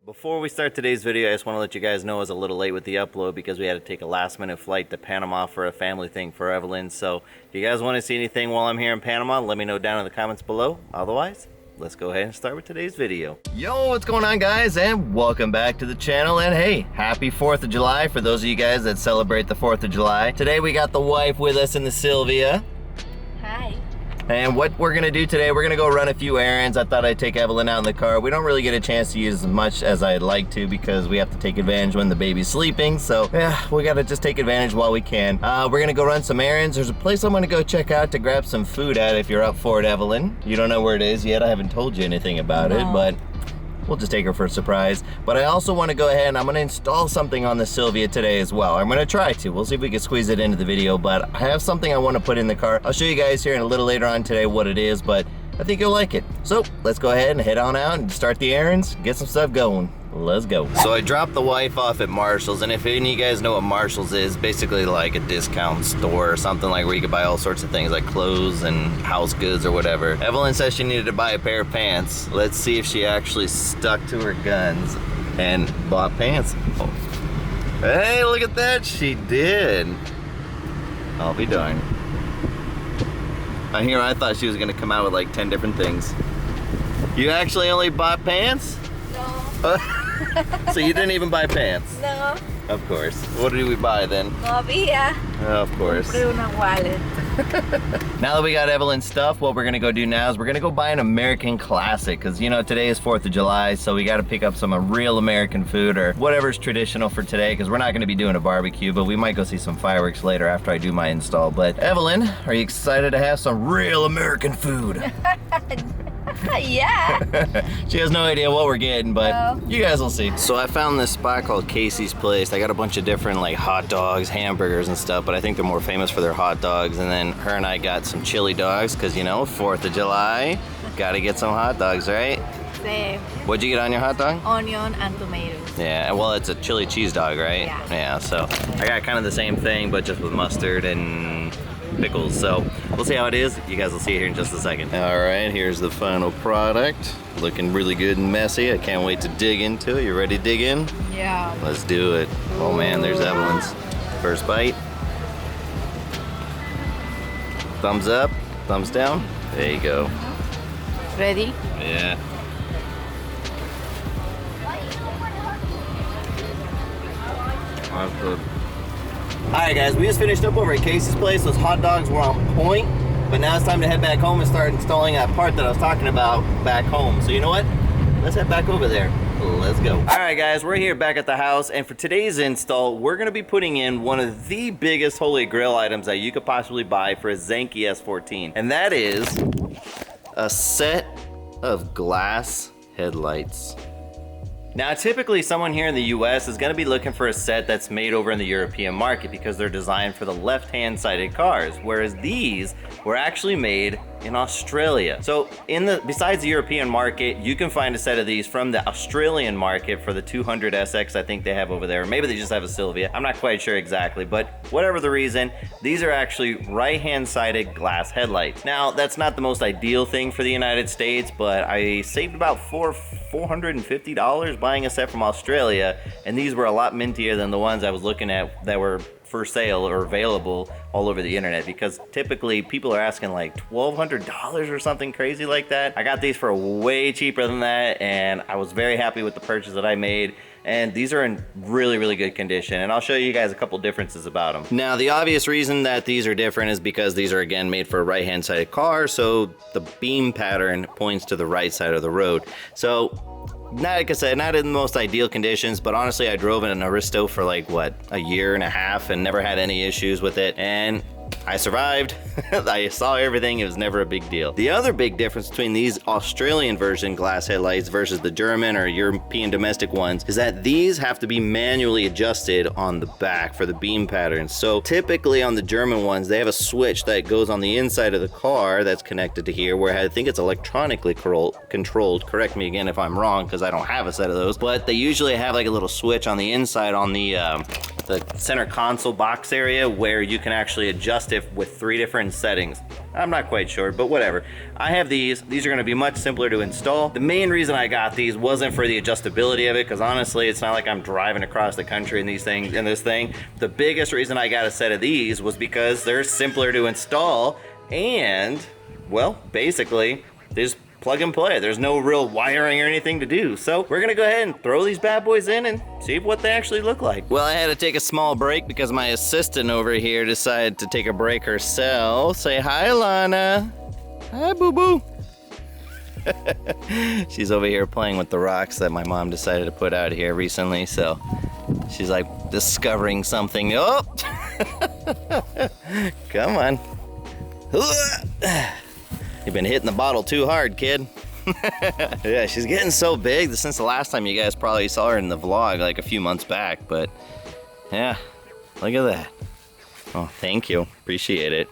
Before we start today's video, I just want to let you guys know I was a little late with the upload because we had to take a last minute flight to Panama for a family thing for Evelyn. So if you guys want to see anything while I'm here in Panama, let me know down in the comments below. Otherwise, let's go ahead and start with today's video. Yo, what's going on, guys? And welcome back to the channel. And hey, happy 4th of July for those of you guys that celebrate the 4th of July. Today we got the wife with us in the Silvia. Hi. And what we're gonna do today, we're gonna go run a few errands. I thought I'd take Evelyn out in the car. We don't really get a chance to use as much as I'd like to because we have to take advantage when the baby's sleeping. So yeah, we gotta just take advantage while we can. We're gonna go run some errands. There's a place I'm gonna go check out to grab some food at if you're up for it, Evelyn. You don't know where it is yet. I haven't told you anything about it, but we'll just take her for a surprise. But I also want to go ahead and I'm going to install something on the Silvia today as well. I'm going to try to. We'll see if we can squeeze it into the video, but I have something I want to put in the car. I'll show you guys here in a little later on today what it is, but I think you'll like it. So let's go ahead and head on out and start the errands, get some stuff going. Let's go. So I dropped the wife off at Marshall's, and if any of you guys know what Marshall's is, basically like a discount store or something like where you can buy all sorts of things like clothes and house goods or whatever. Evelyn says she needed to buy a pair of pants. Let's see if she actually stuck to her guns and bought pants. Oh. Hey, look at that, she did. I'll be darned. I thought she was gonna come out with like 10 different things. You actually only bought pants? No. So you didn't even buy pants? No. Of course. What did we buy then? No había. Oh, of course. Compré una wallet. Now that we got Evelyn's stuff, what we're gonna go do now is we're gonna go buy an American classic, because you know today is 4th of July, so we gotta pick up some real American food or whatever's traditional for today, because we're not gonna be doing a barbecue, but we might go see some fireworks later after I do my install. But Evelyn, are you excited to have some real American food? Yeah. She has no idea what we're getting, but No. you guys will see. So I found this spot called Casey's Place. They got a bunch of different like hot dogs, hamburgers and stuff, but I think they're more famous for their hot dogs. And then her and I got some chili dogs because, you know, 4th of July, gotta get some hot dogs, right? Same. What'd you get on your hot dog? Onion and tomatoes. Yeah, well, it's a chili cheese dog, right? Yeah. Yeah, so I got kind of the same thing, but just with mustard and pickles. So we'll see how it is. You guys will see it here in just a second. All right, here's the final product. Looking really good and messy. I can't wait to dig into it. You ready to dig in? Yeah. Let's do it. Oh man, there's Evelyn's first bite. Thumbs up, thumbs down. There you go. Ready? Yeah. That's good. Alright guys, we just finished up over at Casey's Place. Those hot dogs were on point, but now it's time to head back home and start installing that part that I was talking about back home. So you know what? Let's head back over there. Let's go. Alright guys, we're here back at the house, and for today's install, we're going to be putting in one of the biggest holy grail items that you could possibly buy for a Zenki S14, and that is a set of glass headlights. Now, typically someone here in the US is gonna be looking for a set that's made over in the European market because they're designed for the left-hand sided cars, whereas these were actually made in Australia. So besides the European market, you can find a set of these from the Australian market for the 200 SX I think they have over there. Maybe they just have a Silvia. I'm not quite sure exactly, but whatever the reason, these are actually right-hand sided glass headlights. Now, that's not the most ideal thing for the United States, but I saved about $450 buying a set from Australia, and these were a lot mintier than the ones I was looking at that were for sale or available all over the internet, because typically people are asking like $1,200 or something crazy like that. I got these for way cheaper than that, and I was very happy with the purchase that I made. And these are in really, really good condition, and I'll show you guys a couple differences about them. Now, the obvious reason that these are different is because these are, again, made for a right-hand sided car, so the beam pattern points to the right side of the road. So, like I said, not in the most ideal conditions, but honestly, I drove in an Aristo for like, what, a year and a half and never had any issues with it, and I survived. I saw everything. It was never a big deal. The other big difference between these Australian version glass headlights versus the German or European domestic ones is that these have to be manually adjusted on the back for the beam patterns. So typically on the German ones, they have a switch that goes on the inside of the car that's connected to here, where I think it's electronically controlled. Correct me again if I'm wrong, because I don't have a set of those, but they usually have like a little switch on the inside on the center console box area where you can actually adjust it with 3 different settings. I'm not quite sure, but whatever. I have these. These are going to be much simpler to install. The main reason I got these wasn't for the adjustability of it, because honestly, it's not like I'm driving across the country in these things, in this thing. The biggest reason I got a set of these was because they're simpler to install, and, well, basically, they just plug and play. There's no real wiring or anything to do. So we're gonna go ahead and throw these bad boys in and see what they actually look like. Well, I had to take a small break because my assistant over here decided to take a break herself. Say hi, Lana. Hi, boo-boo. She's over here playing with the rocks that my mom decided to put out here recently. So she's like discovering something. Oh, come on. You've been hitting the bottle too hard, kid. Yeah, she's getting so big since the last time you guys probably saw her in the vlog, like a few months back, but yeah, look at that. Oh, thank you, appreciate it.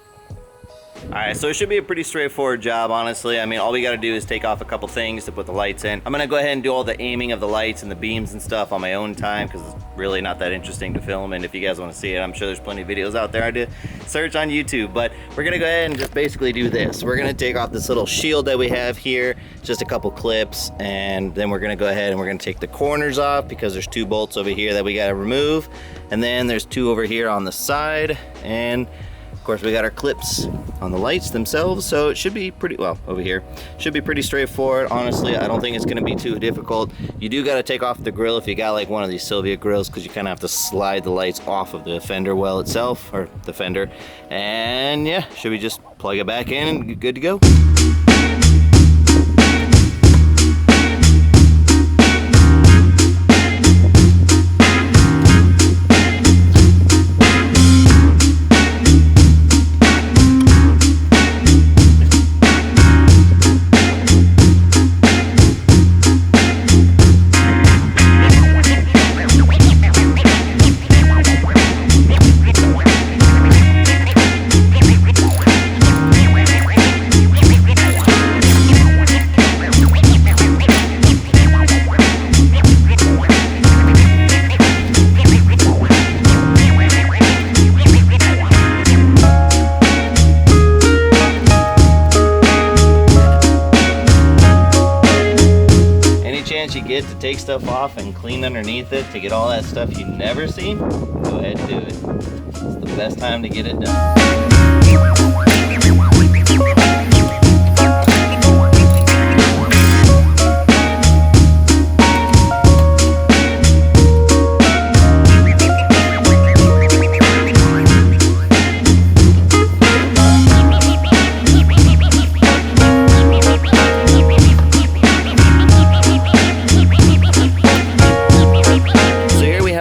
All right, so it should be a pretty straightforward job, honestly. I mean, all we gotta do is take off a couple things to put the lights in. I'm gonna go ahead and do all the aiming of the lights and the beams and stuff on my own time, because it's really not that interesting to film, and if you guys wanna see it, I'm sure there's plenty of videos out there. I did search on YouTube, but we're gonna go ahead and just basically do this. We're gonna take off this little shield that we have here, just a couple clips, and then we're gonna go ahead and we're gonna take the corners off, because there's 2 bolts over here that we gotta remove, and then there's 2 over here on the side, and of course we got our clips on the lights themselves, so it should be pretty, well, over here, should be pretty straightforward. Honestly, I don't think it's gonna be too difficult. You do gotta take off the grill if you got like one of these Silvia grills, because you kind of have to slide the lights off of the fender well itself, or the fender, and yeah, should we just plug it back in and good to go? You get to take stuff off and clean underneath it to get all that stuff you never seen, go ahead and do it. It's the best time to get it done.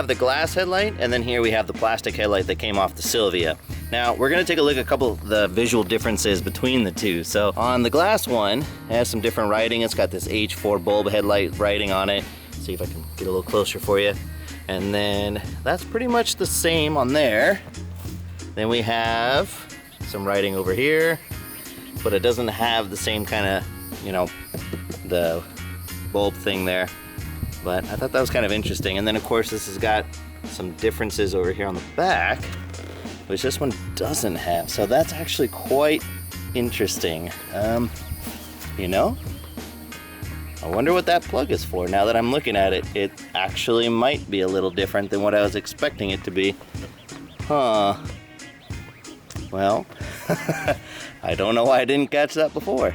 The glass headlight, and then here we have the plastic headlight that came off the Silvia. Now we're going to take a look at a couple of the visual differences between the two. So on the glass one, it has some different writing. It's got this H4 bulb headlight writing on it. See if I can get a little closer for you. And then that's pretty much the same on there. Then we have some writing over here, but it doesn't have the same kind of, you know, the bulb thing there. But I thought that was kind of interesting. And then of course this has got some differences over here on the back, which this one doesn't have. So that's actually quite interesting. You know, I wonder what that plug is for. Now that I'm looking at it, it actually might be a little different than what I was expecting it to be. Huh. Well, I don't know why I didn't catch that before.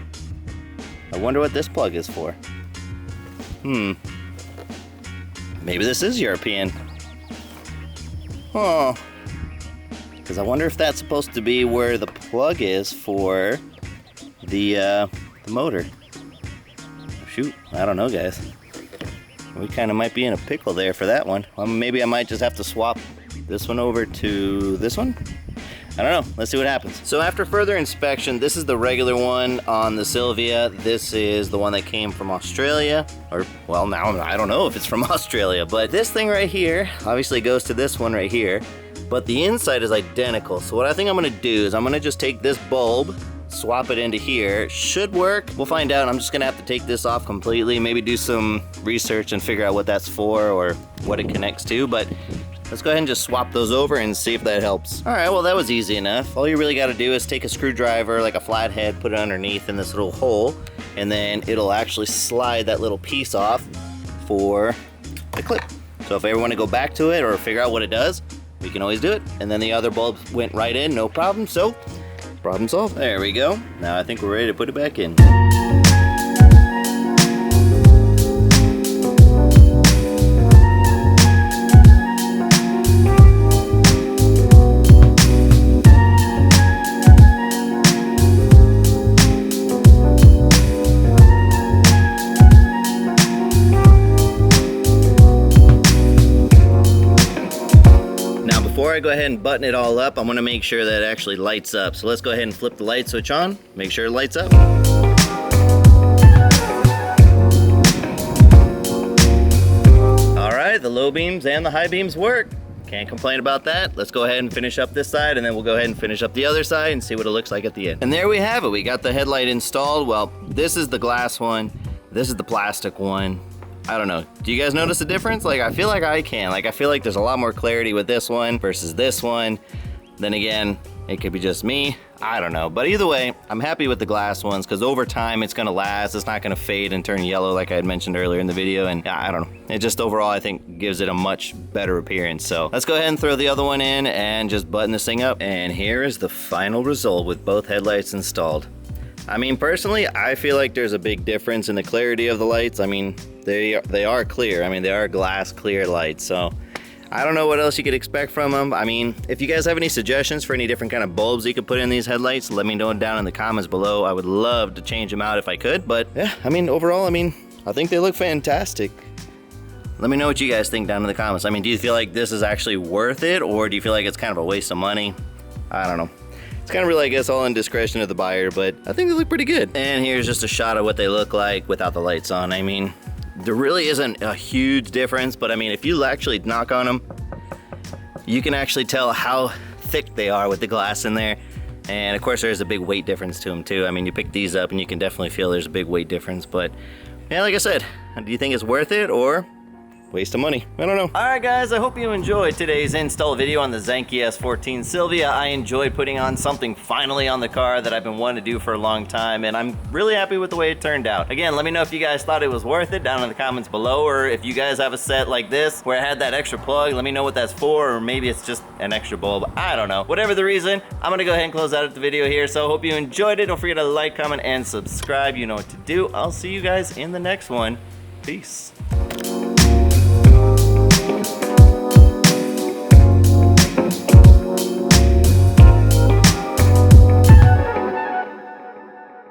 I wonder what this plug is for. Maybe this is European. Huh. Because I wonder if that's supposed to be where the plug is for the motor. Shoot, I don't know, guys. We kind of might be in a pickle there for that one. Maybe I might just have to swap this one over to this one. I don't know, let's see what happens. So after further inspection, this is the regular one on the Silvia. This is the one that came from Australia, or well, now I don't know if it's from Australia, but this thing right here obviously goes to this one right here, but the inside is identical. So what I think I'm gonna do is I'm gonna just take this bulb, swap it into here. Should work, we'll find out. I'm just gonna have to take this off completely, maybe do some research and figure out what that's for or what it connects to, but let's go ahead and just swap those over and see if that helps. All right, well, that was easy enough. All you really got to do is take a screwdriver, like a flathead, put it underneath in this little hole, and then it'll actually slide that little piece off for the clip. So if I ever want to go back to it or figure out what it does, we can always do it. And then the other bulb went right in, no problem. So problem solved. There we go. Now I think we're ready to put it back in. Before I go ahead and button it all up, I'm going to make sure that it actually lights up. So let's go ahead and flip the light switch on, make sure it lights up. All right, the low beams and the high beams work. Can't complain about that. Let's go ahead and finish up this side, and then we'll go ahead and finish up the other side and see what it looks like at the end. And there we have it. We got the headlight installed. Well, this is the glass one. This is the plastic one. I don't know. Do you guys notice a difference? Like, I feel like I can. Like, I feel like there's a lot more clarity with this one versus this one. Then again, it could be just me. I don't know. But either way, I'm happy with the glass ones because over time it's gonna last. It's not gonna fade and turn yellow like I had mentioned earlier in the video. And I don't know. It just overall, I think, gives it a much better appearance. So let's go ahead and throw the other one in and just button this thing up. And here is the final result with both headlights installed. I mean, personally, I feel like there's a big difference in the clarity of the lights. I mean, they are clear. I mean, they are glass clear lights. So I don't know what else you could expect from them. I mean, if you guys have any suggestions for any different kind of bulbs you could put in these headlights, let me know down in the comments below. I would love to change them out if I could. But yeah, I mean, overall, I think they look fantastic. Let me know what you guys think down in the comments. I mean, do you feel like this is actually worth it, or do you feel like it's kind of a waste of money? I don't know. It's kind of really, I guess, all in discretion of the buyer, but I think they look pretty good. And here's just a shot of what they look like without the lights on. I mean, there really isn't a huge difference, but I mean, if you actually knock on them, you can actually tell how thick they are with the glass in there. And of course, there's a big weight difference to them too. I mean, you pick these up and you can definitely feel there's a big weight difference, but yeah, like I said, do you think it's worth it or waste of money? I don't know. All right, guys, I hope you enjoyed today's install video on the Zenki S14 Silvia. I enjoyed putting on something finally on the car that I've been wanting to do for a long time, and I'm really happy with the way it turned out. Again, let me know if you guys thought it was worth it down in the comments below, or if you guys have a set like this where it had that extra plug, let me know what that's for, or maybe it's just an extra bulb. I don't know. Whatever the reason, I'm gonna go ahead and close out the video here. So I hope you enjoyed it. Don't forget to like, comment, and subscribe. You know what to do. I'll see you guys in the next one. Peace.